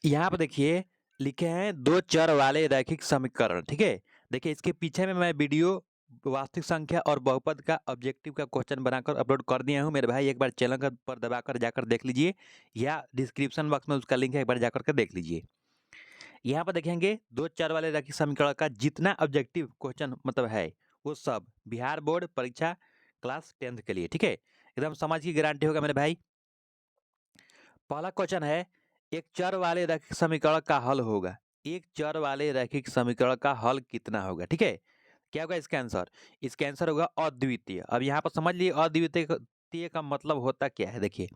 यहाँ पर देखिए लिखे हैं दो चर वाले रैखिक समीकरण, ठीक है। देखिए इसके पीछे में मैं वीडियो वास्तविक संख्या और बहुपद का ऑब्जेक्टिव का क्वेश्चन बनाकर अपलोड कर दिया हूँ। मेरे भाई एक बार चैनल पर दबाकर जाकर देख लीजिए या डिस्क्रिप्शन बॉक्स में उसका लिंक है, एक बार जाकर के देख लीजिए। यहाँ पर देखेंगे दो चर वाले रैखिक समीकरण का जितना ऑब्जेक्टिव क्वेश्चन मतलब है वो सब बिहार बोर्ड परीक्षा क्लास 10th के लिए, ठीक है। एकदम समझ की गारंटी होगा मेरे भाई। पहला क्वेश्चन है एक चर वाले रैखिक समीकरण का हल होगा। एक चर वाले रैखिक समीकरण का हल कितना होगा, ठीक है। क्या होगा इसका आंसर? इसका आंसर होगा अद्वितीय। अब यहाँ पर समझ लिए अद्वितीय का मतलब होता क्या है। देखिए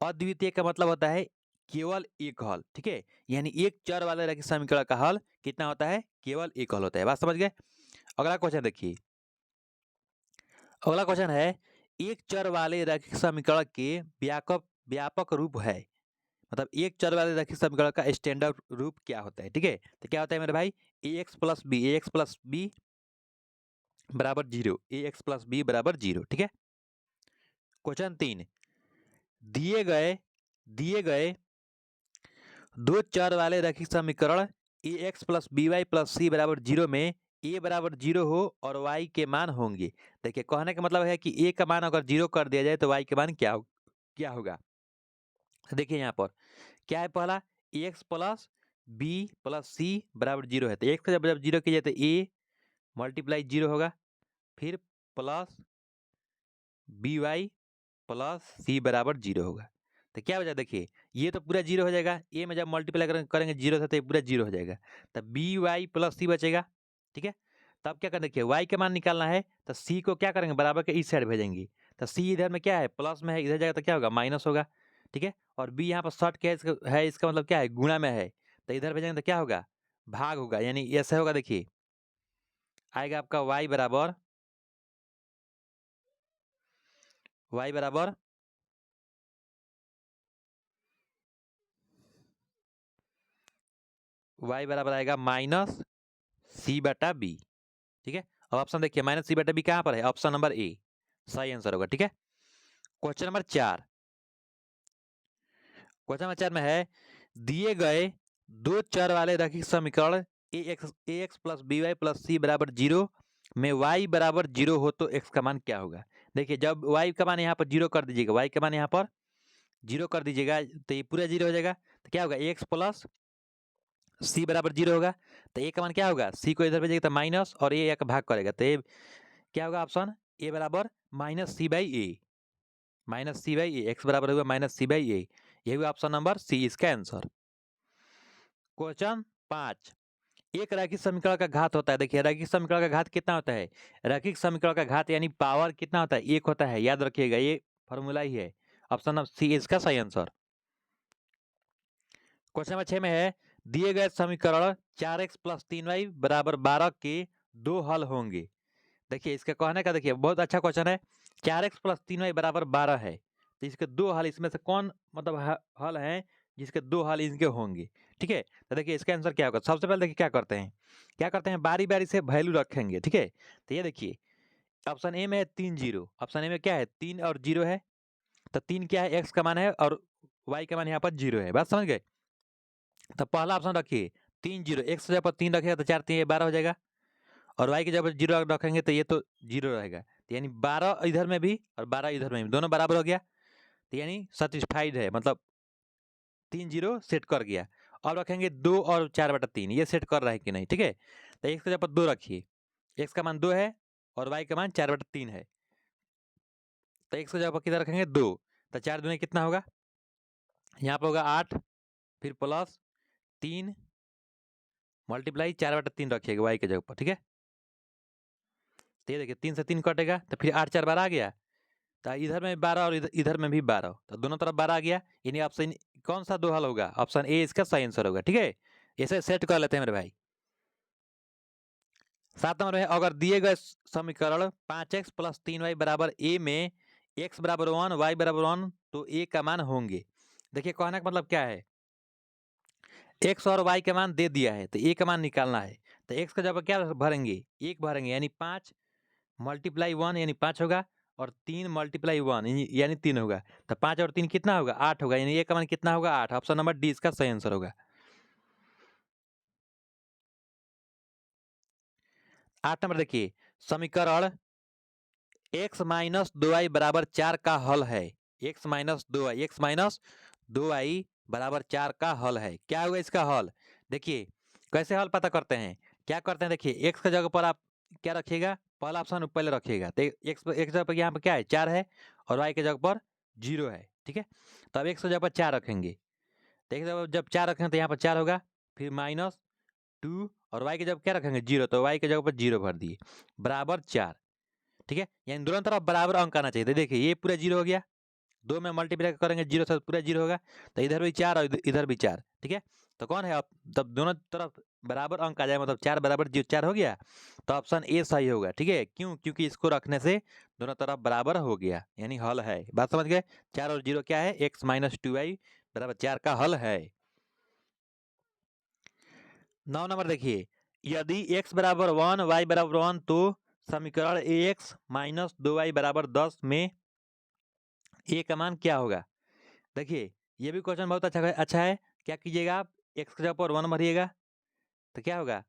अद्वितीय का मतलब होता है केवल एक हल, ठीक है। यानी एक चर वाले रैखिक समीकरण का हल कितना होता है? केवल एक हल होता है। बात समझ गए। अगला क्वेश्चन देखिए। अगला क्वेश्चन है एक चर वाले रैखिक समीकरण के व्यापक व्यापक रूप है। मतलब एक चर वाले रैखिक समीकरण का स्टैंडर्ड रूप क्या होता है, ठीक है। तो क्या होता है मेरे भाई? ए एक्स प्लस बी बराबर जीरो, ए एक्स प्लस बी बराबर जीरो, ठीक है। क्वेश्चन 3, दिए गए दिए गए दो चर वाले रैखिक समीकरण A X plus B Y plus C बराबर जीरो में ए बराबर जीरो हो और वाई के मान होंगे। देखिए कहने का मतलब है कि ए का मान अगर जीरो कर दिया जाए तो वाई के मान क्या होगा। देखिए यहाँ पर क्या है, पहला x plus B plus C बराबर जीरो है, तो एक्स का जब जीरो किया जाए तो ए मल्टीप्लाई जीरो होगा, फिर plus B Y plus C बराबर जीरो होगा। तो क्या हो जाएगा, देखिए ये तो पूरा जीरो हो जाएगा, ए में जब मल्टीप्लाई करेंगे जीरो से तो ये पूरा जीरो हो जाएगा, तब बी वाई प्लस सी बचेगा, ठीक है। तब क्या करें, देखिए वाई का मान निकालना है तो सी को क्या करेंगे, बराबर के इस साइड भेजेंगे। तो सी इधर में क्या है, प्लस में है, इधर जाएगा तो क्या होगा, माइनस होगा, ठीक है। और बी यहाँ पर शॉर्ट क्या है, इसका मतलब क्या है, गुणा में है, तो इधर भेजेंगे तो क्या होगा, भाग होगा, यानी ऐसे होगा। देखिए आएगा आपका वाई बराबर आएगा माइनस सी बटा बी, ठीक है। अब ऑप्शन देखिए माइनस सी बटा बी कहाँ पर है, ऑप्शन नंबर ए सही आंसर होगा, ठीक है। क्वेश्चन नंबर 4, क्वेश्चन नंबर 4 में है दिए गए दो चर वाले रैखिक समीकरण A X plus B Y plus C बराबर जीरो में वाई बराबर जीरो हो तो एक्स का मान क्या होगा। देखिए जब वाई का मान यहाँ पर जीरो कर दीजिएगा, वाई का मान यहाँ पर जीरो कर दीजिएगा तो ये पूरा जीरो हो जाएगा, तो क्या होगा, एक्स प्लस सी बराबर जीरो होगा, तो ए का मान क्या होगा, सी को इधर भेजिएगा तो माइनस और ए का भाग करेगा, तो ये क्या होगा ऑप्शन ए बराबर minus C by A, minus C by A, X बराबर हुआ माइनस सी बाई ए, ये हुआ ऑप्शन नंबर सी इसका आंसर। क्वेश्चन 5, एक रैखिक समीकरण का घात होता है। देखिए रैखिक समीकरण का घात कितना होता है, रैखिक समीकरण का घात यानी पावर कितना होता है, एक होता है, याद रखिएगा ये फॉर्मूला ही है। ऑप्शन नंबर सी इसका सही आंसर। क्वेश्चन नंबर 6 में है दिए गए समीकरण 4x प्लस 3y बराबर 12 के दो हल होंगे। देखिए इसका कहने का, देखिए बहुत अच्छा क्वेश्चन है, 4x प्लस 3y बराबर 12 है, तो इसके दो हल, इसमें से कौन मतलब हल है जिसके दो हल इनके होंगे, ठीक है। तो देखिए इसका आंसर क्या होगा, सबसे पहले देखिए क्या करते हैं बारी बारी से वैल्यू रखेंगे, ठीक है। तो ये देखिए ऑप्शन ए में है 3 जीरो, ऑप्शन ए में क्या है 3 और जीरो है, तो 3 क्या है, एक्स का मान है और वाई का मान यहाँ पर जीरो है, बात समझ गए। तो पहला ऑप्शन रखिए 3 जीरो, एक्स की जगह पर 3 रखेगा तो 4 3 12 हो जाएगा, और वाई की जगह पर जीरो रखेंगे तो ये तो जीरो रहेगा, तो यानी 12 इधर में भी और 12 इधर में भी दोनों बराबर हो गया, तो यानी सेटिस्फाइड है, मतलब 3 जीरो सेट कर गया। अब रखेंगे 2 और 4/3, ये सेट कर रहा है कि नहीं, ठीक है। तो एक्स की जगह पर 2 रखिए, एक्स का मान 2 है और वाई का मान 4/3 है, तो एक्स की जगह पर कितना रखेंगे 2, तो 4 दूनी कितना होगा, यहाँ पर होगा 8, फिर प्लस 3 मल्टीप्लाई 4/3 रखिएगा वाई की जगह पर, ठीक है। तो ये देखिए 3 से 3 कटेगा तो फिर 8 4 12 आ गया, तो इधर में 12 और इधर में भी 12, तो दोनों तरफ 12 आ गया, यानी ऑप्शन कौन सा दो हल होगा, ऑप्शन ए इसका सही आंसर होगा, ठीक है। ऐसे सेट कर लेते हैं मेरे भाई। 7 नंबर है अगर दिए गए समीकरण 5x प्लस 3y बराबर ए में x बराबर 1 y बराबर 1 तो a का मान होंगे। देखिए कहने का मतलब क्या है, x और y का मान दे दिया है तो a का मान निकालना है, तो x का जब क्या भरेंगे, एक भरेंगे, यानी 5 मल्टीप्लाई 1 यानी 5 होगा, और 3 मल्टीप्लाई 1 यानी 3 होगा, तो 5 और 3 कितना होगा 8 होगा, यानी ए का मान कितना होगा 8, ऑप्शन नंबर डी इसका सही आंसर होगा। 8 नंबर देखिए, समीकरण x माइनस 2y बराबर 4 का हल है। x माइनस 2y बराबर 4 का हल है। क्या होगा इसका हल? देखिए कैसे हल पता करते हैं, क्या करते हैं, देखिए x की जगह पर आप क्या रखिएगा, पहला ऑप्शन पहले रखिएगा, तो x जगह पर यहाँ पर क्या है 4 है, और y की जगह पर 0 है। ठीक है, तो अब x की जगह पर 4 रखेंगे, तो x की जगह पर जब 4 रखेंगे तो यहाँ पर 4 होगा, फिर माइनस 2, और y की जगह क्या रखेंगे 0, तो y की जगह पर 0 भर दिए, बराबर 4। ठीक है, यानी दोनों तरफ बराबर अंक आना चाहिए। तो देखिए ये पूरा 0 हो गया, 2 में मल्टीप्लाई करेंगे 0 से पूरा 0 होगा, तो इधर भी 4 और इधर भी 4। ठीक है, तो कौन है अब, तब दोनों तरफ बराबर अंक आ जाए, मतलब 4 बराबर 4 हो गया, तो ऑप्शन ए सही होगा। ठीक है, क्यों? क्योंकि इसको रखने से दोनों तरफ बराबर हो गया, यानी हल है। बात समझ गए? 4 और 0 क्या है, x माइनस 2y बराबर 4 का हल है। 9 नंबर देखिए, यदि x बराबर 1 y बराबर 1 तो समीकरण ax माइनस 2y बराबर 10 में a का मान क्या होगा? देखिए ये भी क्वेश्चन बहुत अच्छा है। क्या कीजिएगा आप, x की जगह पर 1 भरिएगा, तो क्या होगा,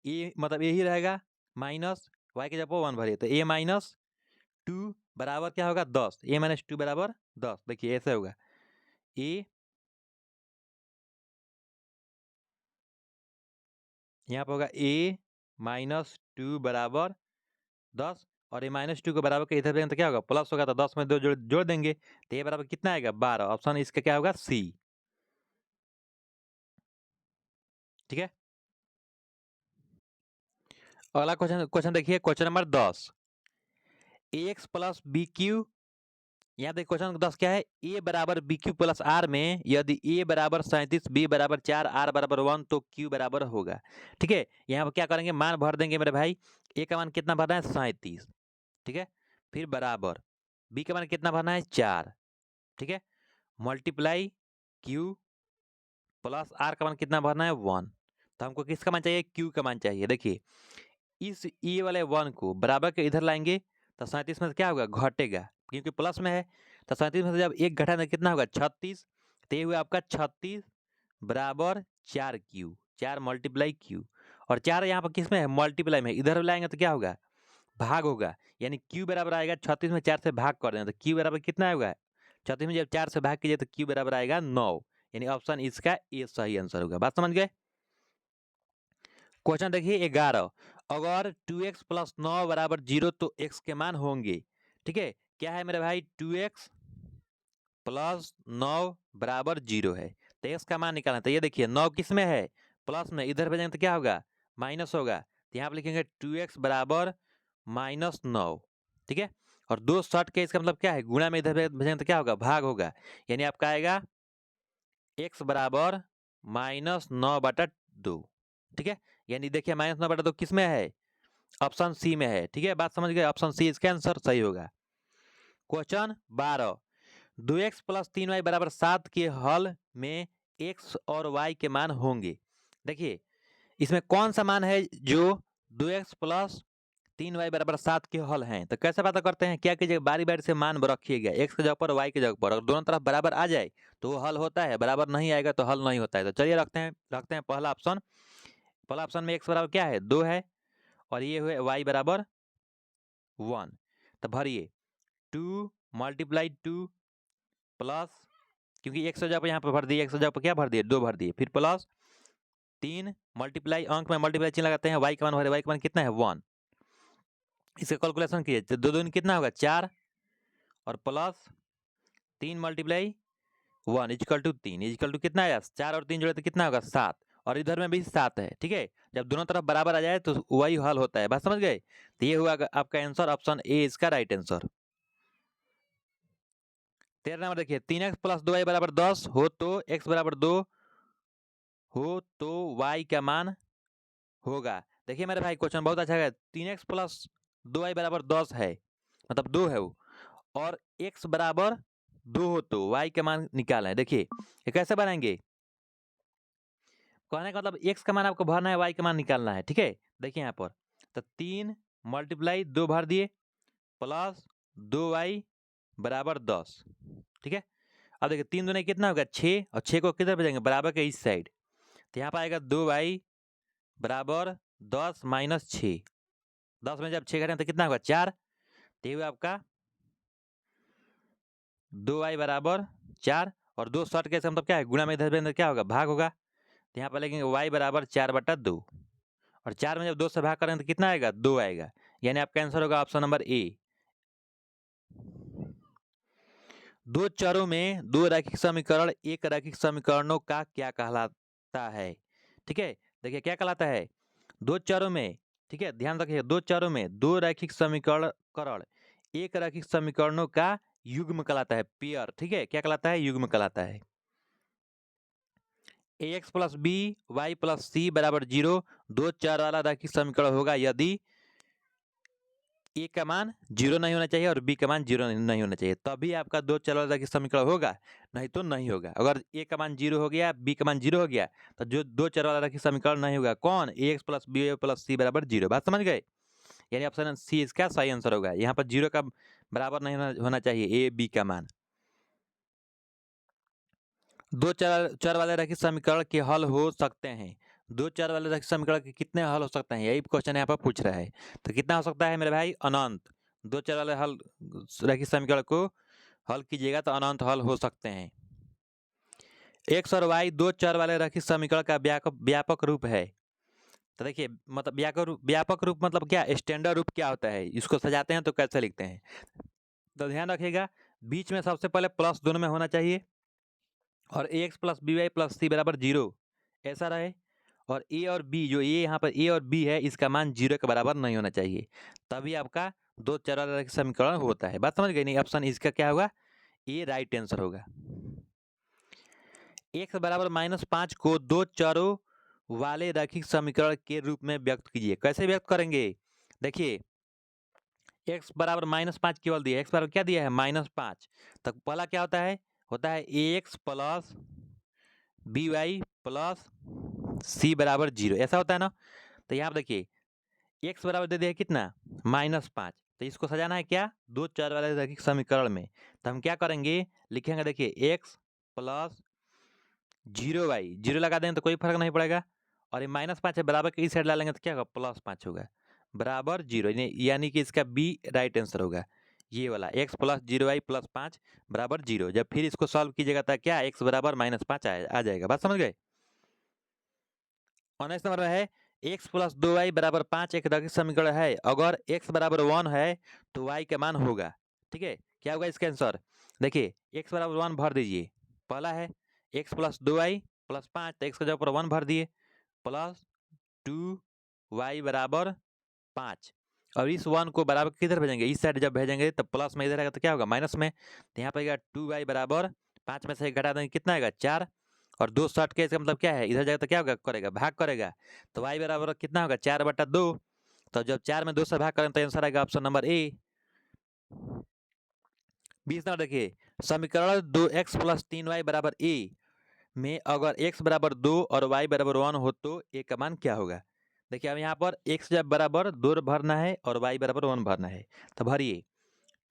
ए मतलब यही रहेगा, माइनस y की जगह पर 1 भरिए, तो a माइनस 2 बराबर क्या होगा 10, a माइनस 2 बराबर 10। देखिए ऐसे होगा, a यहाँ पर होगा a माइनस 2 बराबर 10, और ए माइनस 2 के बराबर के इधर तो क्या होगा, प्लस होगा, तो 10 में 2 जोड़ देंगे, तो ये बराबर कितना आएगा 12। ऑप्शन इसका क्या होगा, सी। ठीक है, अगला क्वेश्चन क्वेश्चन देखिए, question number 10, X plus B Q, यहाँ देखिए क्वेश्चन 10 क्या है, ए बराबर बी क्यू प्लस आर में यदि ए बराबर 37, बी बराबर 4, आर बराबर 1 तो क्यू बराबर होगा। ठीक है, यहाँ पर क्या करेंगे, मान भर देंगे मेरे भाई, ए का मान कितना भरना है 37। ठीक है, फिर बराबर बी का मान कितना भरना है 4। ठीक है, मल्टीप्लाई क्यू प्लस आर का मान कितना भरना है 1। तो हमको किसका मान चाहिए, क्यू का मान चाहिए। देखिए इस ई वाले 1 को बराबर के इधर लाएंगे, तो 37 में से क्या होगा, घटेगा, क्योंकि प्लस में है, तो 37 में से जब एक घटा तो कितना होगा 36, तो ये हुआ आपका 36 बराबर 4 क्यू, 4 मल्टीप्लाई क्यू, और 4 यहाँ पर किस में है, मल्टीप्लाई में, इधर लाएंगे तो क्या होगा, भाग होगा, यानी क्यू बराबर आएगा 36 में 4 से भाग कर देना, तो क्यू बराबर कितना होगा, 36 में जब 4 से भाग कीजिए तो क्यू बराबर आएगा 9, यानी ऑप्शन इसका ए सही आंसर होगा। बात समझ गए? क्वेश्चन देखिए 11, अगर 2x प्लस 9 बराबर 0 तो x के मान होंगे। ठीक है, क्या है मेरे भाई, 2x प्लस 9 बराबर 0 है, तो x का मान निकालना। तो ये देखिए 9 किस में है, प्लस में, इधर भेजेंगे तो क्या होगा, माइनस होगा, तो यहाँ पे लिखेंगे 2x बराबर -9। ठीक है, और 2 शॉर्ट के इसका मतलब क्या है, गुणा में इधर भेजेंगे तो क्या होगा, भाग होगा, यानी आपका आएगा x बराबर -9/2। ठीक है, यानी देखिए -9/2 किस में है, ऑप्शन सी में है। ठीक है, बात समझ गए, ऑप्शन सी इसका आंसर सही होगा। क्वेश्चन 12, 2x प्लस 3y बराबर 7 के हल में x और y के मान होंगे। देखिए इसमें कौन सा मान है जो 2x प्लस 3y बराबर 7 के हल हैं, तो कैसे पता करते हैं, क्या कीजिएगा, बारी बारी से मान रखिएगा, x की जगह पर y की जगह पर, अगर दोनों तरफ बराबर आ जाए तो वो हल होता है, बराबर नहीं आएगा तो हल नहीं होता है। तो चलिए रखते हैं पहला ऑप्शन में x बराबर क्या है 2 है, और ये हुए y बराबर 1, तो भरिए 2 मल्टीप्लाई 2 प्लस, क्योंकि x की जगह पर यहाँ पर भर दिए, x की जगह पर क्या भर दिए 2 भर दिए, फिर प्लस 3 मल्टीप्लाई, अंक में मल्टीप्लाई चिन्ह लगाते हैं, y का मान भरे, y का मान कितना है 1, इसका कैलकुलेशन कीजिए, तो 2 दूनी कितना होगा 4, और plus 3 multiply 1 equal to 3 equal to कितना आया 4 और 3 जोड़े तो कितना होगा 7, और इधर में भी 7 है। ठीक है, जब दोनों तरफ बराबर आ जाए तो वही हल होता है। बात समझ गए? तो ये हुआ आपका आंसर, ऑप्शन ए इसका राइट आंसर। 13 नंबर देखिए, 3x प्लस 2y बराबर 10 हो तो x बराबर 2 हो तो y का मान होगा। देखिए मेरे भाई क्वेश्चन बहुत अच्छा है, 3x प्लस 2y बराबर 10 है, मतलब 2 है वो, और x बराबर 2 हो तो y का मान निकालना है। देखिए ये कैसे बनाएंगे, कहने का मतलब x का मान आपको भरना है, y का मान निकालना है। ठीक है, देखिए यहाँ पर, तो 3 मल्टीप्लाई 2 भर दिए, प्लस 2y बराबर 10। ठीक है, अब देखिए 3 दूनी कितना होगा 6, और 6 को किधर भेजेंगे, बराबर के इस साइड, तो यहाँ पर आएगा 2y बराबर 10 माइनस 6। 10 में जब 6 घटाएं तो कितना होगा 4। तो ये हुआ आपका 2y बराबर 4 और 2 शॉर्ट कैसे मतलब क्या है गुणा में इधर क्या होगा भाग होगा। तो यहाँ पर लिखेंगे y बराबर 4/2 और 4 में जब 2 से भाग करेंगे तो कितना आएगा 2 आएगा। यानी आपका आंसर होगा ऑप्शन नंबर ए। दो चरों में दो रैखिक समीकरण एक रैखिक समीकरणों का क्या कहलाता है। ठीक है, देखिए क्या कहलाता है दो चरों में। ठीक है, ध्यान रखिए दो चरों में दो रैखिक समीकरण एक रैखिक समीकरणों का युग्म कहलाता है पेयर। ठीक है, क्या कहलाता है युग्म कहलाता है। ax plus B Y plus C बराबर 0 दो चर वाला रैखिक समीकरण होगा यदि ए का मान 0 नहीं होना चाहिए और बी का मान 0 नहीं होना चाहिए, तभी आपका दो चर वाला रैखिक समीकरण होगा, नहीं तो नहीं होगा। अगर ए का मान 0 हो गया बी का मान 0 हो गया तो जो दो चर वाला रैखिक समीकरण नहीं होगा। कौन ax plus B plus C बराबर 0। बात समझ गए, यानी ऑप्शन सी इसका सही आंसर होगा। यहाँ पर 0 का बराबर नहीं होना चाहिए ए बी का मान। दो चर वाले रैखिक समीकरण के हल हो सकते हैं। दो चर वाले रैखिक समीकरण के कितने हल हो सकते हैं, यही क्वेश्चन यहाँ पर पूछ रहा है। तो कितना हो सकता है मेरे भाई अनंत। दो चर वाले हल रैखिक समीकरण को हल कीजिएगा तो अनंत हल हो सकते हैं। एक्स और वाई दो चर वाले रैखिक समीकरण का व्यापक रूप है। तो देखिए मतलब व्यापक रूप मतलब क्या स्टैंडर्ड रूप क्या होता है, इसको सजाते हैं तो कैसे लिखते हैं। तो ध्यान रखिएगा बीच में सबसे पहले प्लस दोनों में होना चाहिए और A X plus B Y plus C बराबर 0 ऐसा रहे। और ए और बी जो ये यहाँ पर ए और बी है इसका मान 0 के बराबर नहीं होना चाहिए, तभी आपका दो चर वाला रैखिक समीकरण होता है। बात समझ गए नहीं, ऑप्शन इसका क्या होगा ए राइट आंसर होगा। एक्स बराबर -5 को दो चरों वाले रैखिक समीकरण के रूप में व्यक्त कीजिए। कैसे व्यक्त करेंगे, देखिए एक्स बराबर -5 केवल दिया, एक्स बराबर क्या दिया है -5। तो पहला क्या होता है A X plus B Y plus C बराबर 0 ऐसा होता है ना। तो यहाँ पर देखिए एक्स बराबर दे दिया कितना -5, तो इसको सजाना है क्या दो चर वाले रैखिक समीकरण में। तो हम क्या करेंगे लिखेंगे देखिए एक्स प्लस 0 वाई 0 लगा देंगे तो कोई फर्क नहीं पड़ेगा और ये -5 है बराबर के इस साइड डालेंगे तो क्या होगा +5 होगा बराबर 0, यानी कि इसका बी राइट आंसर होगा ये वाला एक्स प्लस 0 वाई प्लस 5 बराबर 0। जब फिर इसको सॉल्व कीजिएगा तो क्या एक्स बराबर -5 आ जाएगा। बात समझ गए। और नेक्स्ट नंबर में है एक्स प्लस 2 वाई बराबर 5 एक रैखिक समीकरण है, अगर एक्स बराबर 1 है तो वाई का मान होगा। ठीक है, क्या होगा इसका आंसर, देखिए एक्स बराबर 1 भर दीजिए, पहला है एक्स प्लस 2 वाई प्लस 5 तो एक्स का जगह पर 1 भर दिए प्लस 2 वाई बराबर 5 और इस 1 को बराबर किधर भेजेंगे इस साइड, जब भेजेंगे तब प्लस में इधर आएगा तो क्या होगा माइनस में। तो यहाँ पर आएगा 2 वाई बराबर 5 में से एक घटा देंगे कितना आएगा 4 और 2 शॉर्ट के इसका मतलब क्या है इधर जाएगा तो क्या होगा करेगा भाग करेगा। तो वाई बराबर कितना होगा 4/2। तो जब 4 में 2 से भाग करें तो आंसर आएगा ऑप्शन नंबर ए। 20 नंबर देखिए समीकरण 2x प्लस 3y बराबर ए में अगर x बराबर 2 और y बराबर 1 हो तो a का मान क्या होगा। देखिए अब यहाँ पर x जब बराबर 2 भरना है और y बराबर 1 भरना है तो भरिए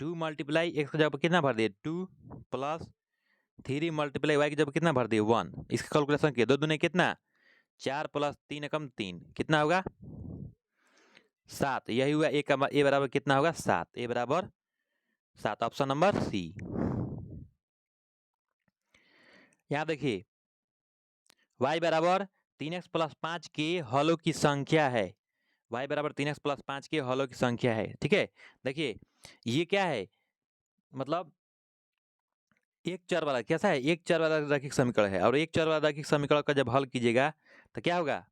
2 मल्टीप्लाई एक्स की जगह पर कितना भर दिए 2 प्लस 3 मल्टीप्लाई वाई की जगह कितना भर दिए 1। इसका कैलकुलेशन किया 2 दूनी कितना 4 प्लस 3 एकम 3 कितना होगा 7। यही हुआ ए का ए बराबर कितना होगा 7, ए बराबर 7 ऑप्शन नंबर सी। यहाँ देखिए y बराबर 3x प्लस 5 के हलों की संख्या है, y बराबर 3x प्लस 5 के हलों की संख्या है। ठीक है, देखिए ये क्या है मतलब एक चर वाला कैसा है एक चर वाला रैखिक समीकरण है और एक चर वाला रैखिक समीकरण का जब हल कीजिएगा तो क्या होगा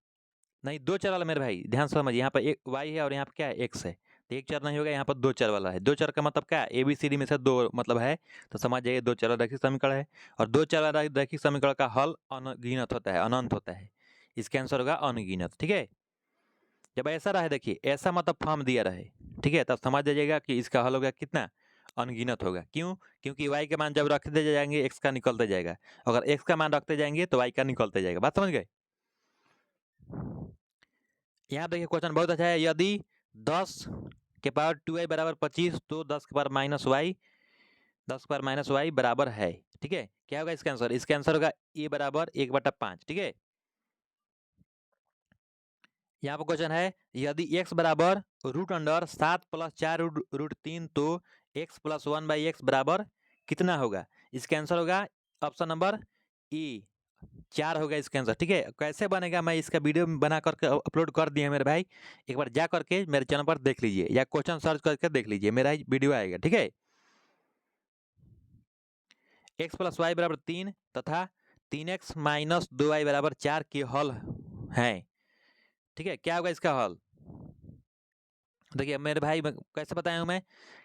नहीं दो चर वाला मेरे भाई ध्यान से समझिए, यहाँ पर एक y है और यहाँ पर क्या है x है तो एक चर नहीं होगा, यहाँ पर दो चर वाला है। दो चर का मतलब क्या है ए बी सी डी में से दो मतलब है, तो समझ जाइए दो चर वाला रैखिक समीकरण है और दो चर वाला रैखिक समीकरण का हल अनगिनत होता है अनंत होता है, इसका आंसर होगा अनगिनत। ठीक है, जब ऐसा रहे देखिए ऐसा मतलब फॉर्म दिया रहे ठीक है तब समझ जाइएगा कि इसका हल होगा कितना अनगिनत होगा। क्यों, क्योंकि y के मान जब रखते जाएंगे x का निकलते जाएगा, अगर x का मान रखते जाएंगे तो y का निकलते जाएगा। बात समझ गए। यहाँ देखिए क्वेश्चन बहुत अच्छा है, यदि 10 के पावर 2y बराबर 25 तो 10 के पावर -y बराबर है। ठीक है, क्या होगा इसका आंसर, इसका आंसर होगा a बराबर 1/5। ठीक है, यहाँ पर क्वेश्चन है यदि x बराबर रूट अंडर 7 प्लस 4 रूट 3 तो x प्लस 1/x बराबर कितना होगा। इसका आंसर होगा ऑप्शन नंबर ई 4 होगा इसका आंसर। ठीक है, कैसे बनेगा मैं इसका वीडियो बना करके अपलोड कर दिया मेरे भाई, एक बार जा करके मेरे चैनल पर देख लीजिए या क्वेश्चन सर्च करके देख लीजिए, मेरा वीडियो आएगा। ठीक है, x प्लस वाई बराबर 3 तथा 3x माइनस 2y बराबर 4 के हल हैं। ठीक है, क्या होगा इसका हल। देखिए मेरे भाई कैसे बताया हूँ मैं,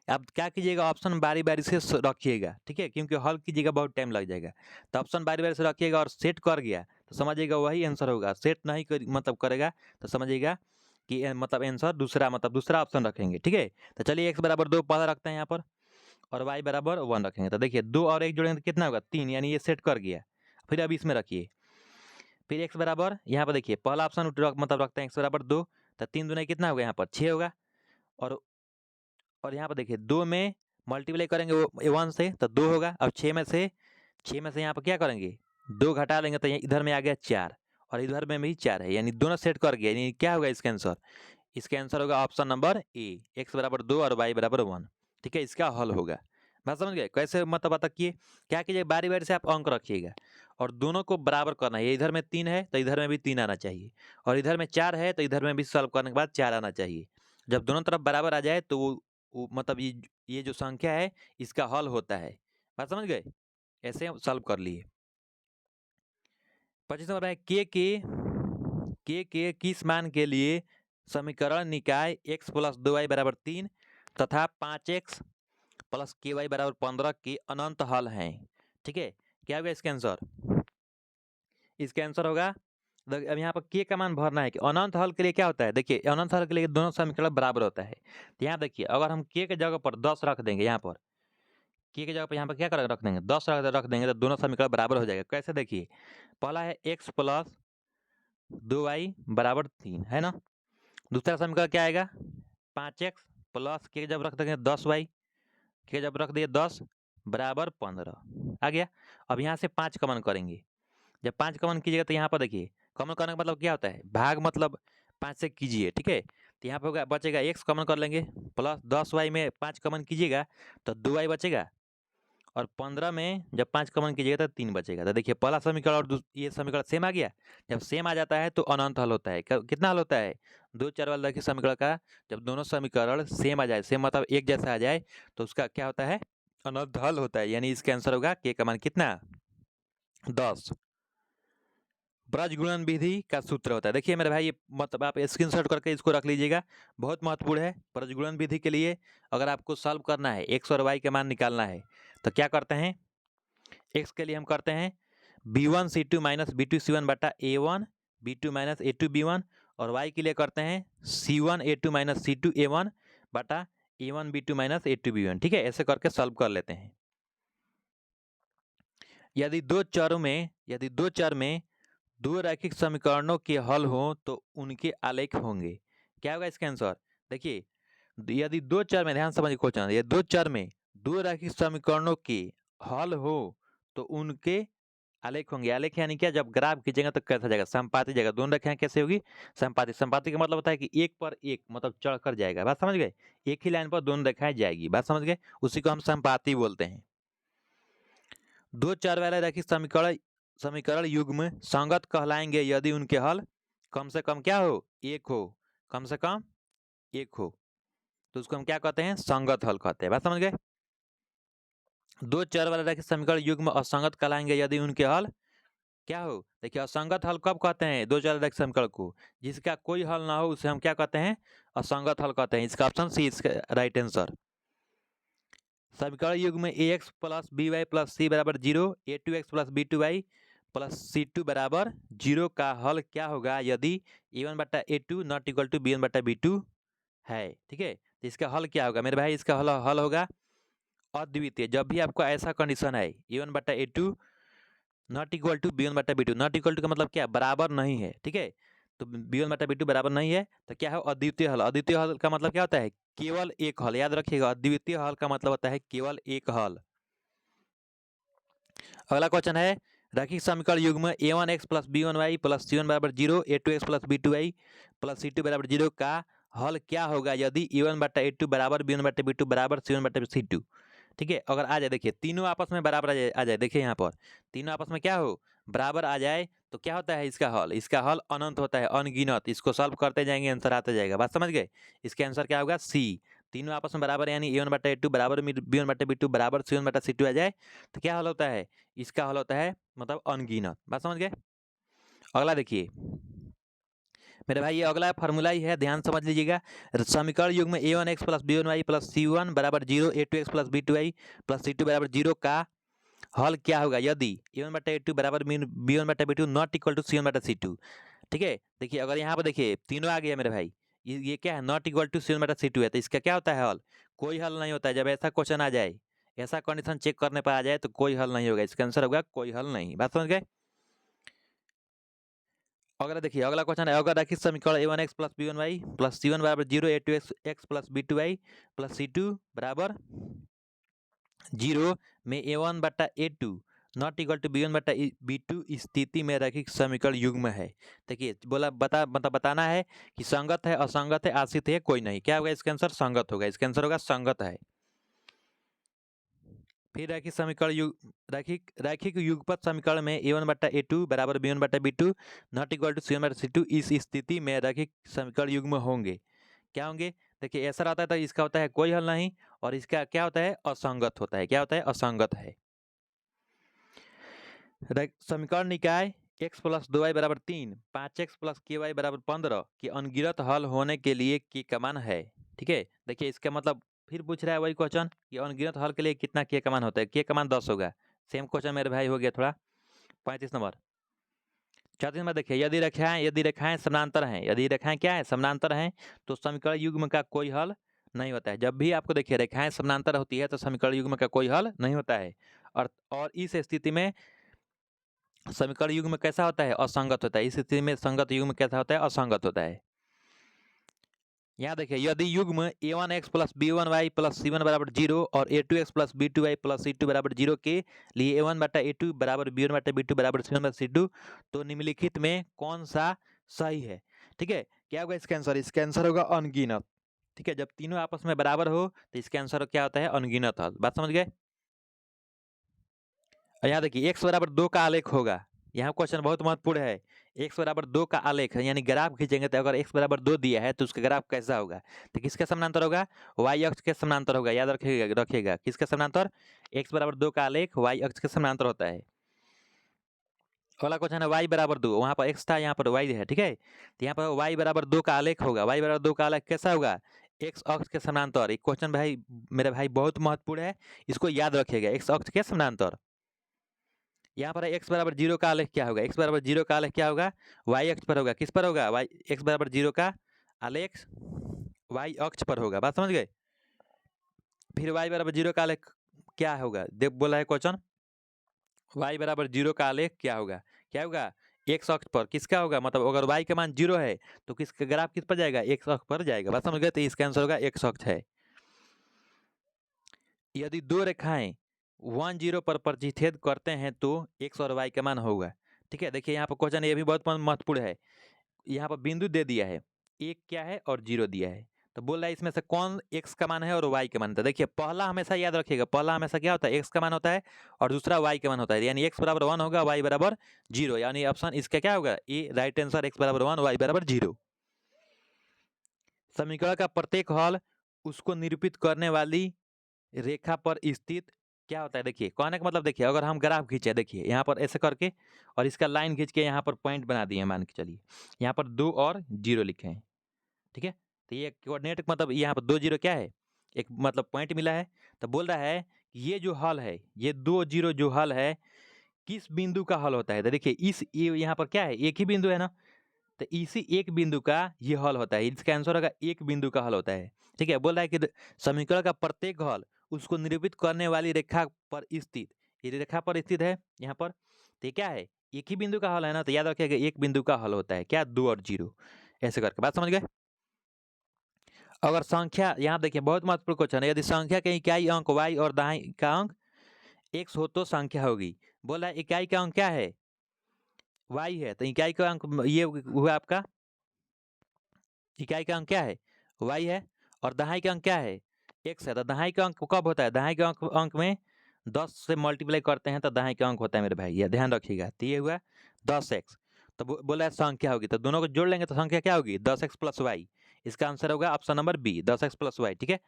आप क्या कीजिएगा ऑप्शन बारी बारी से रखिएगा। ठीक है, क्योंकि हल कीजिएगा बहुत टाइम लग जाएगा, तो ऑप्शन बारी बारी से रखिएगा और सेट कर गया तो समझिएगा वही आंसर होगा। सेट नहीं मतलब करेगा तो समझिएगा कि मतलब आंसर दूसरा मतलब दूसरा ऑप्शन रखेंगे। ठीक है, तो चलिए x बराबर 2 पहला रखते हैं यहाँ पर और y बराबर 1 रखेंगे। तो देखिए 2 और 1 जोड़ेंगे तो कितना होगा 3, यानी ये सेट कर गया। फिर अब इसमें रखिए, फिर x बराबर यहाँ पर देखिए पहला ऑप्शन मतलब रखते हैं x बराबर 2, तो 3 दूनी कितना होगा यहाँ पर 6 होगा। और यहाँ पर देखिए 2 में मल्टीप्लाई करेंगे वो 1 से तो 2 होगा। अब 6 में से यहाँ पर क्या करेंगे 2 घटा लेंगे तो इधर में आ गया 4 और इधर में भी 4 है, यानी दोनों सेट कर गया। यानी क्या होगा इसका आंसर, इसका आंसर होगा ऑप्शन नंबर ए, x बराबर 2 और y बराबर 1। ठीक है, इसका हल होगा। बात समझ गए कैसे, मतलब बताइए क्या कीजिए बारी बारी से आप अंक रखिएगा और दोनों को बराबर करना है। इधर में 3 है तो इधर में भी 3 आना चाहिए और इधर में 4 है तो इधर में भी सॉल्व करने के बाद 4 आना चाहिए। जब दोनों तरफ बराबर आ जाए तो वो मतलब ये जो संख्या है इसका हल होता है। बात समझ गए, ऐसे हम सॉल्व कर लिए। 25 नंबर है के किस मान के लिए समीकरण निकाय x प्लस 2y बराबर 3 तथा 5x प्लस के वाई बराबर 15 के अनंत हल हैं। ठीक है, क्या होगा इसका आंसर, इसका आंसर होगा अब यहाँ पर के का मान भरना है कि अनंत हल के लिए क्या होता है। देखिए अनंत हल के लिए दोनों समीकरण बराबर होता है। तो यहाँ देखिए अगर हम के जगह पर 10 रख देंगे, यहाँ पर के जगह पर यहाँ पर क्या कर रख देंगे 10 रख देंगे तो दोनों समीकरण बराबर हो जाएगा। कैसे देखिए पहला है x प्लस 2y बराबर 3 है ना, दूसरा समीकरण क्या आएगा 5x प्लस के जब रख देंगे 10y के जब रख दिए 10 बराबर 15 आ गया। अब यहाँ से 5 कॉमन करेंगे, जब 5 कॉमन कीजिएगा तो यहाँ पर देखिए कॉमन करने का मतलब क्या होता है भाग, मतलब 5 से कीजिए। ठीक है, तो यहाँ पर होगा बचेगा x कॉमन कर लेंगे प्लस 10y में 5 कॉमन कीजिएगा तो 2y बचेगा और 15 में जब 5 कॉमन कीजिएगा तो 3 बचेगा। तो देखिए पहला समीकरण और ये समीकरण सेम आ गया। जब सेम आ जाता है तो अनंत हल होता है। कितना हल होता है 2 4 वाला देखिए समीकरण का, जब दोनों समीकरण सेम आ जाए, सेम मतलब एक जैसा आ जाए तो उसका क्या होता है अनंत हल होता है। यानी इसका आंसर होगा के का मान कितना 10। ब्रज गुणन विधि का सूत्र होता है। देखिए मेरे भाई ये मतलब आप स्क्रीनशॉट करके इसको रख लीजिएगा, बहुत महत्वपूर्ण है। ब्रज गुणन विधि के लिए अगर आपको सॉल्व करना है x और y के मान निकालना है तो क्या करते हैं, x के लिए हम करते हैं b1c2 माइनस b2c1 बटा a1 b2 minus a2 b1 और y के लिए करते हैं c1 a2 minus c2 a1 बटा a1 b2 minus a2 b1। ठीक है, ऐसे करके सॉल्व कर लेते हैं। यदि दो चर में दो रैखिक समीकरणों के हल हो तो उनके आलेख होंगे। क्या होगा इसका आंसर, देखिए यदि दो चर में, ध्यान समझिए क्वेश्चन, ये दो चर में दो रैखिक समीकरणों के हल हो तो उनके आलेख होंगे। आलेख यानी क्या, जब ग्राफ खींचेगा तो कैसा जाएगा संपाती जाएगा। दोनों रेखाएं कैसे होगी संपाती। संपाती का मतलब होता है कि एक पर एक मतलब चढ़ कर जाएगा। बात समझ गए, एक ही लाइन पर दोनों रेखाएं जाएगी। बात समझ गए, उसी को हम संपाती बोलते हैं। दो चर वाले रैखिक समीकरण युग्म संगत कहलाएंगे यदि उनके हल कम से कम क्या हो एक हो, कम से कम एक हो तो उसको हम क्या कहते हैं संगत हल कहते हैं। बात समझ गए। दो चर वाले रैखिक समीकरण युग्म असंगत कहलाएंगे यदि उनके हल क्या हो। देखिए असंगत हल कब कहते हैं दो चर रैखिक समीकरण को, जिसका कोई हल ना हो उसे हम क्या कहते हैं असंगत हल कहते हैं। इसका ऑप्शन सी इसका राइट आंसर। समीकरण युग्म ax plus by plus c बराबर 0 a2x plus b2y plus c2 बराबर 0 का हल क्या होगा यदि a1 बटा a2 not equal to b1 बटा b2 है। ठीक है, तो इसका हल क्या होगा मेरे भाई, इसका हल होगा अद्वितीय। जब भी आपको ऐसा कंडीशन है a1 बटा a2 not equal to b1 बटा b2, नॉट इक्वल टू का मतलब क्या बराबर नहीं है। ठीक है, तो b1 बटा b2 बराबर नहीं है तो क्या है अद्वितीय हल। अद्वितीय हल का मतलब क्या होता है केवल एक हल, याद रखिएगा अद्वितीय हल का मतलब होता है केवल एक हल। अगला क्वेश्चन है रैखिक समीकरण युग्म a1x plus b1y plus c1 बराबर 0 a2x plus b2y plus c2 बराबर 0 का हल क्या होगा यदि a1 बटा a2 बराबर b1 बटा b2 बराबर c1 बटा c2। ठीक है, अगर आ जाए देखिए तीनों आपस में बराबर आ जाए देखिए यहाँ पर तीनों आपस में क्या हो बराबर आ जाए तो क्या होता है इसका हल अनंत होता है अनगिनत। इसको सॉल्व करते जाएंगे आंसर आता जाएगा। बात समझ गए? इसका आंसर क्या होगा सी। तीनों आपस में बराबर यानी a1 बटा a2 बराबर b1 बटा b2 बराबर c1 बटा c2 आ जाए तो क्या हल होता है इसका हल होता है मतलब अनगिनत। बात समझ गए? अगला देखिए मेरे भाई ये अगला फार्मूला ही है, ध्यान समझ लीजिएगा। समीकरण युग्म a1x plus b1y plus c1 बराबर 0 a2x plus b2y plus c2 बराबर 0 का हल क्या होगा यदि a1 बटा a2 बराबर b1 बटा b2 not equal to c1 बटा c2। ठीक है, देखिए अगर यहाँ पर देखिए तीनों आ गया मेरे भाई, ये क्या है नॉट इक्वल टू c1 बटा c2 है, तो इसका क्या होता है हल? कोई हल नहीं होता है। जब ऐसा क्वेश्चन आ जाए, ऐसा कंडीशन चेक करने पर आ जाए तो कोई हल नहीं होगा। इसका आंसर होगा कोई हल नहीं। बात समझ गए? अगला देखिए अगला क्वेश्चन है अगर रैखिक समीकरण a1x plus b1y plus c1 बराबर 0 a2x plus b2y plus c2 बराबर 0 में a1 बटा a2 not equal to b1 बटा b2 स्थिति में रैखिक समीकरण युग्म है। देखिए बोला बताना है कि संगत है असंगत है आश्रित है कोई नहीं। क्या होगा इसका आंसर? संगत होगा। इसका आंसर होगा संगत है। फिर रैखिक समीकरण रैखिक युगपत समीकरण में a1 बटा a2 बराबर b1 बटा b2 not equal to c1 बटा c2 इस स्थिति में रैखिक समीकरण युग्म होंगे। क्या होंगे? देखिए ऐसा रहता है तो इसका होता है कोई हल नहीं और इसका क्या होता है असंगत होता है। क्या होता है? असंगत है। समीकरण निकाय x प्लस 2y बराबर 3 5x प्लस ky बराबर 15 के अनगिनत हल होने के लिए k का मान है। ठीक है, देखिए इसका मतलब फिर पूछ रहा है वही क्वेश्चन कि अनगिनत हल के लिए कितना k का मान होता है। k का मान 10 होगा। सेम क्वेश्चन मेरे भाई हो गया थोड़ा। 35 नंबर 34 नंबर देखिए यदि रेखाएं समानांतर हैं, यदि रेखाएं क्या है समानांतर हैं तो समीकरण युग्म का कोई हल नहीं होता है। जब भी आपको देखिए रेखाएं समानांतर होती है तो समीकरण युग्म का कोई हल नहीं होता है। और इस स्थिति में समीकरण युग्म कैसा होता है? असंगत होता है। इस स्थिति में संगत युग्म कैसा होता है? असंगत होता है। यहाँ देखिए यदि युग्म a1x plus b1y plus c1 बराबर 0 और a2x plus b2y plus c2 बराबर 0 के लिए a1 बटा a2 बराबर b1 बटा b2 बराबर c1 बटा c2 तो निम्नलिखित में कौन सा सही है? ठीक है, क्या होगा इसका आंसर? इसका आंसर होगा अनगिनत। ठीक है, जब तीनों आपस में बराबर हो तो इसका आंसर क्या होता है? अनगिनत हल। बात समझ गए? यहाँ देखिए x बराबर 2 का आलेख होगा। यहाँ क्वेश्चन बहुत महत्वपूर्ण है। x बराबर 2 का आलेख है यानी ग्राफ खींचेंगे तो अगर x बराबर 2 दिया है तो उसका ग्राफ कैसा होगा? तो किसके समानांतर होगा? y अक्ष के समानांतर होगा। याद रखिएगा किसके समानांतर? x बराबर 2 का आलेख y अक्ष के समानांतर होता है। अगला क्वेश्चन है y बराबर 2, वहाँ पर x था यहाँ पर y है। ठीक है, तो यहाँ पर y बराबर 2 का आलेख होगा। y बराबर 2 का आलेख कैसा होगा? x अक्ष के समानांतर। एक क्वेश्चन भाई मेरे भाई बहुत महत्वपूर्ण है, इसको याद रखिएगा। x अक्ष के समानांतर। यहाँ पर x बराबर 0 का आलेख क्या होगा? x बराबर 0 का आलेख क्या होगा? y अक्ष पर होगा। किस पर होगा? y x बराबर 0 का आलेख y अक्ष पर होगा। बात समझ गए? फिर y बराबर 0 का आलेख क्या होगा? देख बोला है क्वेश्चन y बराबर 0 का आलेख क्या होगा? क्या होगा? x अक्ष पर। किसका होगा? मतलब अगर y का मान 0 है तो किसका ग्राफ किस पर जाएगा? x अक्ष पर जाएगा। बात समझ गए? तो इसका आंसर होगा x अक्ष है। यदि दो रेखाएं 1 0 पर प्रतिच्छेद करते हैं तो x और y का मान होगा। ठीक है, देखिए यहाँ पर क्वेश्चन ये भी बहुत महत्वपूर्ण है। यहाँ पर बिंदु दे दिया है, एक क्या है और 0 दिया है, तो बोल रहा है इसमें से कौन x का मान है और y का मान होता है। देखिए पहला हमेशा याद रखिएगा, पहला हमेशा क्या होता है? x का मान होता है और दूसरा y का मान होता है। यानी x बराबर 1 होगा, y बराबर 0। यानी ऑप्शन इसका क्या होगा? ए राइट आंसर x बराबर 1 y बराबर 0। समीकरण का प्रत्येक हल उसको निरूपित करने वाली रेखा पर स्थित क्या होता है? देखिए कहने का मतलब देखिए अगर हम ग्राफ खींचे, देखिए यहाँ पर ऐसे करके और इसका लाइन खींच के यहाँ पर पॉइंट बना दिए मान के चलिए, यहाँ पर 2 और 0 लिखे हैं। ठीक है, तो ये कोऑर्डिनेट मतलब यहाँ पर 2 0 क्या है? एक मतलब पॉइंट मिला है। तो बोल रहा है कि ये जो हल है, ये 2 0 जो हल है किस बिंदु का हल होता है? तो देखिए ये यहाँ पर क्या है? एक ही बिंदु है ना, तो इसी एक बिंदु का ये हल होता है। इसका आंसर होगा एक बिंदु का हल होता है। ठीक है, बोल रहा है कि समीकरण का प्रत्येक हल उसको निरूपित करने वाली रेखा पर स्थित, ये रेखा पर स्थित है यहाँ पर, तो ये क्या है? एक ही बिंदु का हल है ना, तो याद रखिएगा एक बिंदु का हल होता है क्या? 2 और 0 ऐसे करके। बात समझ गए? अगर संख्या यहाँ देखिए बहुत महत्वपूर्ण क्वेश्चन है, यदि संख्या के इकाई अंक y और दाई का अंक x हो तो संख्या होगी। बोला इकाई का अंक क्या है, y है, तो इकाई का अंक ये हुआ आपका, इकाई का अंक क्या है, y है, और दहाई का अंक क्या है, x है। तो दहाई का अंक कब होता है, दहाई के अंक में 10 से मल्टीप्लाई करते हैं तो दहाई का अंक होता है मेरे भाई, ये ध्यान रखिएगा। तो ये हुआ 10x। तो बोला संख्या होगी, तो दोनों को जोड़ लेंगे तो संख्या क्या होगी, 10x प्लस वाई। इसका आंसर होगा option number B, 10x plus Y. ठीक है,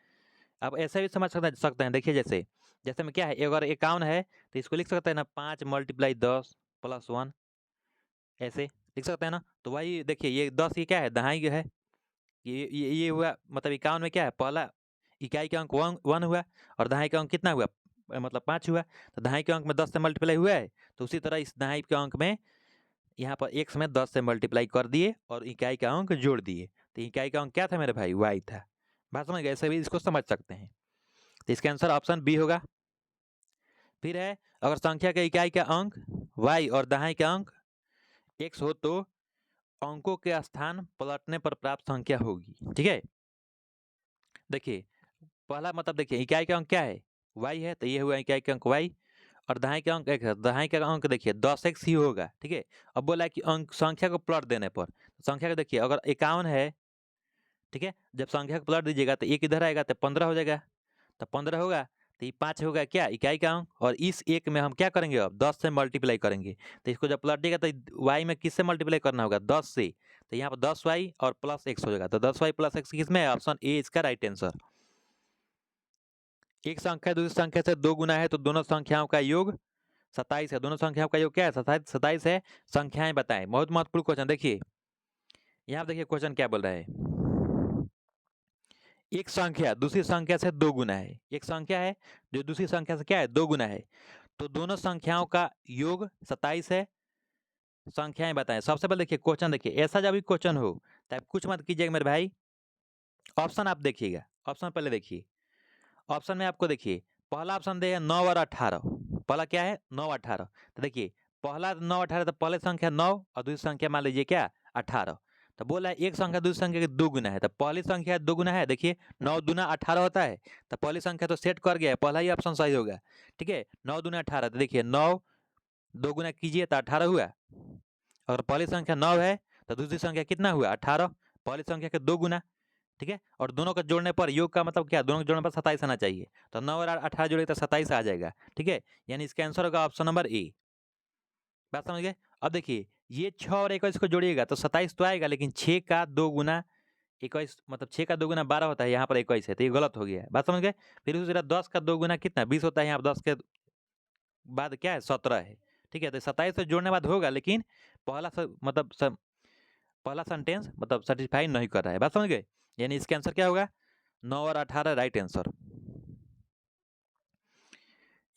अब ऐसे भी समझ सकते हैं। देखिए जैसे जैसे में क्या है, अगर 51 है तो इसको लिख सकते हैं ना 5 मल्टीप्लाई 10 प्लस 1, ऐसे लिख सकते हैं ना। तो वही देखिए ये 10 ये क्या है, दहाई है। ये हुआ मतलब 51 में क्या है, पहला इकाई का अंक 1 हुआ और दहाई का अंक कितना हुआ, मतलब 5 हुआ। तो दहाई के अंक में 10 से मल्टीप्लाई हुआ है, तो उसी तरह इस दहाई के अंक में यहाँ पर x में 10 से मल्टीप्लाई कर दिए और इकाई का अंक जोड़ दिए। तो इकाई का अंक क्या था मेरे भाई, y था। बात समझ गए, ऐसे भी इसको समझ सकते हैं। तो इसका आंसर ऑप्शन बी होगा। फिर है, अगर संख्या के इकाई का अंक y और दहाई का अंक x हो तो अंकों के स्थान पलटने पर प्राप्त संख्या होगी। ठीक है, देखिए पहला मतलब देखिए इकाई का अंक क्या है, y है, तो ये हुआ इकाई का अंक y, और दहाई का अंक 1 है, दहाई का अंक देखिए 10x ही होगा। ठीक है, अब बोला है कि अंक संख्या को प्लट देने पर, संख्या को देखिए अगर 51 है, ठीक है, जब संख्या को पलट दीजिएगा तो एक इधर आएगा तो 15 हो जाएगा, तो 15 होगा, तो ये 5 होगा क्या, इकाई का अंक, और इस एक में हम क्या करेंगे, अब 10 से मल्टीप्लाई करेंगे। तो इसको जब पलटिएगा तो वाई में किससे मल्टीप्लाई करना होगा, 10 से। तो यहाँ पर 10y और प्लस x हो जाएगा, तो 10y प्लस x किस में है, ऑप्शन ए इसका राइट आंसर। एक संख्या दूसरी संख्या से 2 गुना है तो दोनों संख्याओं का योग 27 है। दोनों संख्याओं का योग क्या है, 27 है। संख्याएं बताएं, बहुत महत्वपूर्ण क्वेश्चन। देखिए यहाँ देखिए क्वेश्चन क्या बोल रहा है, एक संख्या दूसरी संख्या से 2 गुना है। एक संख्या है जो दूसरी संख्या से क्या है, 2 गुना है, तो दोनों संख्याओं का योग 27 है। संख्याएं बताएं। सबसे पहले देखिए क्वेश्चन, देखिए ऐसा जब भी क्वेश्चन हो तो आप कुछ मत कीजिएगा मेरे भाई, ऑप्शन आप देखिएगा। ऑप्शन पहले देखिए, ऑप्शन में आपको देखिए पहला ऑप्शन दे 9 और 18। पहला क्या है, 9 18। तो देखिए पहला 9 18, तो पहले संख्या 9 और दूसरी संख्या मान लीजिए क्या 18। तो बोला है एक संख्या दूसरी संख्या के 2 गुना है, तो पहली संख्या 2 गुना है, देखिए 9 दूना 18 होता है, तो पहली संख्या तो सेट कर गया है, पहला ही ऑप्शन सही होगा। ठीक है, 9 दूना 18, तो देखिए 9 2 गुना कीजिए तो 18 हुआ। अगर पहली संख्या 9 है तो दूसरी संख्या कितना हुआ, 18, पहली संख्या के 2 गुना। ठीक है, और दोनों को जोड़ने पर योग का मतलब क्या, दोनों को जोड़ने पर 27 आना चाहिए, तो 9 और 18 जोड़े तो 27 आ जाएगा। ठीक है, यानी इसका आंसर होगा ऑप्शन नंबर ए। बात समझ गए। अब देखिए ये 6 और 21 को जोड़िएगा तो 27 तो आएगा, लेकिन 6 का 2 गुना 21, मतलब 6 का 2 गुना 12 होता है, यहाँ पर 21 है, तो ये गलत हो गया है। बात समझ गए। फिर उसी तरह 10 का 2 गुना कितना 20 होता है, यहाँ पर 10 के बाद क्या है 17 है। ठीक है, तो 27 से जोड़ने बाद होगा, लेकिन पहला मतलब पहला सेंटेंस मतलब सेटिस्फाई नहीं कर रहा है। बात समझ गए, यानी इसका आंसर क्या होगा, 9 और 18 राइट आंसर।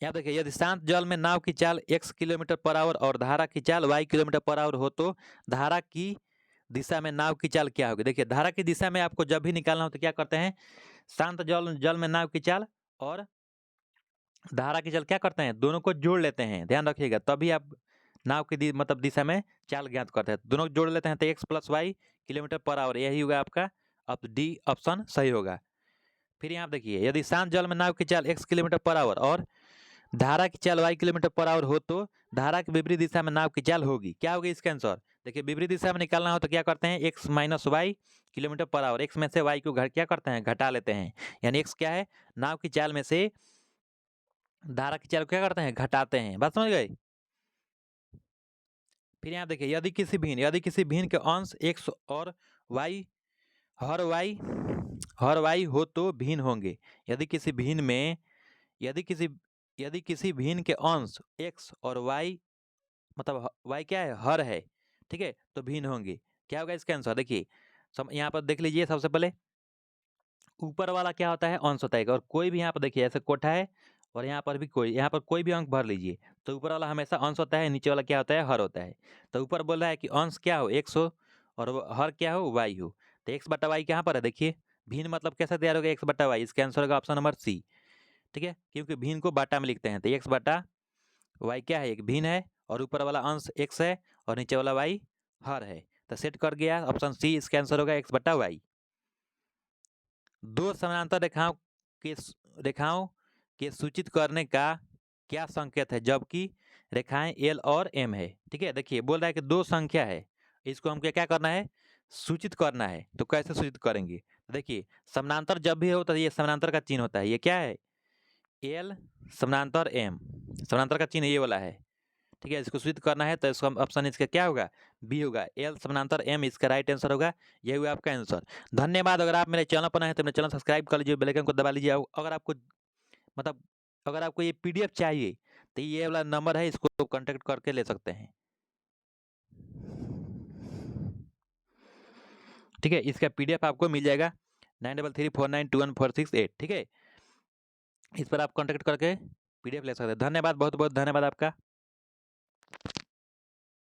यहाँ देखिए यदि शांत जल में नाव की चाल x किलोमीटर पर आवर और धारा की चाल y किलोमीटर पर आवर हो तो धारा की दिशा में नाव की चाल क्या होगी। देखिए धारा की दिशा में आपको जब भी निकालना हो तो क्या करते हैं, शांत जल में नाव की चाल और धारा की चाल क्या करते हैं, दोनों को जोड़ लेते हैं, ध्यान रखिएगा, तभी आप नाव की मतलब दिशा में चाल ज्ञात करते हैं। दोनों को जोड़ लेते हैं तो x plus Y kilometre per hour, यही होगा आपका, अब डी ऑप्शन सही होगा। फिर यहाँ देखिए यदि शांत जल में नाव की चाल x किलोमीटर पर आवर और धारा की चाल y किलोमीटर पर आवर हो तो धारा की विपरीत दिशा में नाव की चाल होगी, क्या होगी इसका आंसर। देखिए विपरीत दिशा में निकालना हो तो क्या करते हैं, x minus Y kilometre per hour, x में से y को क्या करते हैं, घटा लेते हैं, यानी x क्या है, नाव की चाल में से धारा की चाल क्या करते हैं, घटाते हैं। बात समझ गए। फिर यहाँ देखिए यदि किसी भिन्न के अंश x और y हर y हो तो भिन्न होंगे। यदि किसी भिन्न में यदि किसी भिन्न के अंश x और y मतलब y क्या है, हर है, ठीक है, तो भिन्न होंगे, क्या होगा इसका आंसर। देखिए यहाँ पर देख लीजिए, सबसे पहले ऊपर वाला क्या होता है, अंश होता है, और कोई भी यहाँ पर देखिए ऐसे कोठा है और यहाँ पर भी यहाँ पर कोई भी अंक भर लीजिए, तो ऊपर वाला हमेशा अंश होता है, नीचे वाला क्या होता है, हर होता है। तो ऊपर बोल रहा है कि अंश क्या हो, x हो, और हर क्या हो, y हो। तो x बटा वाई कहाँ पर है, देखिए भिन्न मतलब कैसे तैयार होगा, x बटा वाई, इसका आंसर होगा ऑप्शन नंबर सी। ठीक है, क्योंकि भिन्न को बाटा में लिखते हैं, तो x बटा वाई क्या है, एक भिन्न है, और ऊपर वाला अंश x है और नीचे वाला y हर है, तो सेट कर गया, ऑप्शन सी इसका आंसर होगा x बटा वाई। दो समानांतर रेखाओं के सूचित करने का क्या संकेत है, जबकि रेखाएं एल और एम है। ठीक है, देखिए बोल रहा है कि दो संख्या है, इसको हमको क्या करना है, सूचित करना है। तो कैसे सूचित करेंगे, तो देखिए समानांतर जब भी हो तो ये समानांतर का चिन्ह होता है, ये क्या है, एल समानांतर एम, समानांतर का चिन्ह ये वाला है। ठीक है, इसको सूचित करना है तो इसका ऑप्शन इसका क्या होगा, बी होगा, एल समानांतर एम, इसका राइट आंसर होगा। यही हुआ आपका आंसर। धन्यवाद। अगर आप मेरे चैनल पर नए हैं तो मेरे चैनल सब्सक्राइब कर लीजिए, बेल आइकन को दबा लीजिए। अगर आपको मतलब अगर आपको ये पीडीएफ चाहिए तो ये वाला नंबर है, इसको कांटेक्ट करके ले सकते हैं। ठीक है, इसका पीडीएफ आपको मिल जाएगा 9334921468। ठीक है, इस पर आप कांटेक्ट करके पीडीएफ ले सकते हैं। धन्यवाद, बहुत बहुत धन्यवाद आपका।